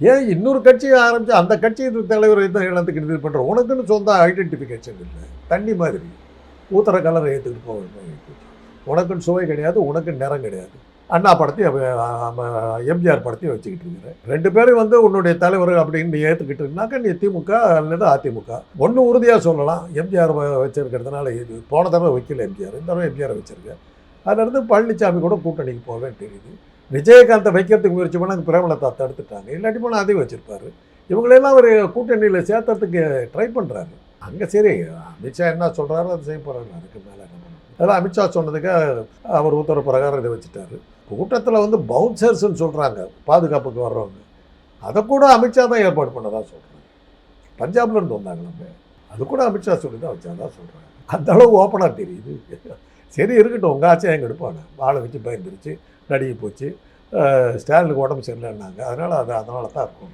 ஏன் இன்னொரு கட்சியை ஆரம்பித்து அந்த கட்சியின் தலைவர் இனத்துக்கு இது பண்ணுற உனக்குன்னு சொந்த ஐடென்டிஃபிகேஷன் இல்லை. தண்ணி மாதிரி ஊத்துற கலரை ஏற்றுக்கிட்டு போக உனக்குன்னு சுவை கிடையாது, உனக்குன்னு நிறம் கிடையாது. அண்ணா படத்தையும் எம்ஜிஆர் படத்தையும் வச்சுக்கிட்டு இருக்கிறேன். ரெண்டு பேரும் உன்னுடைய தலைவர் அப்படின்னு நீ ஏற்றுக்கிட்டுனாக்கா நீ திமுக அல்லது அதிமுக ஒன்று உறுதியாக சொல்லலாம். எம்ஜிஆர் வச்சிருக்கிறதுனால இது போன தடவை வைக்கல எம்ஜிஆர், இந்த தடவை எம்ஜிஆர் வச்சிருக்கேன். அதுலேருந்து பழனிசாமி கூட கூட்டணிக்கு போவேன்னு தெரியுது. விஜயகாந்தை வைக்கிறதுக்கு முயற்சி பண்ணால் பிரேமலதா தடுத்துட்டாங்க. இல்லாட்டி போனால் அதையும் வச்சுருப்பார். இவங்களெல்லாம் ஒரு கூட்டணியில் சேர்த்துறதுக்கு ட்ரை பண்ணுறாரு. அங்கே சரி அமித்ஷா என்ன சொல்கிறாரோ அதை செய்ய போகிறாரு. அதுக்கு மேலே என்ன பண்ண அதெல்லாம் அமித்ஷா சொன்னதுக்கு அவர் உத்தரவு பிரகாரம் இதை வச்சுட்டாரு. கூட்டத்தில் பவுன்சர்ஸ்ன்னு சொல்கிறாங்க பாதுகாப்புக்கு வர்றவங்க. அதை கூட அமித்ஷா தான் ஏற்பாடு பண்ணதா சொல்கிறாங்க. பஞ்சாப்லேருந்து வந்தாங்களாமே, அது கூட அமித்ஷா சொல்லி தான் வச்சாதான் சொல்கிறாங்க. அந்த அளவு ஓப்பனாக தெரியுது. சரி இருக்கட்டும், உங்கள் ஆட்சியாக எங்கே எடுப்பாங்க. வாழை வச்சு பயந்துருச்சு, நடுங்கி போச்சு, ஸ்டாலினுக்கு உடம்பு சரியில்லைன்னாங்க. அதனால் தான் இருக்கும்.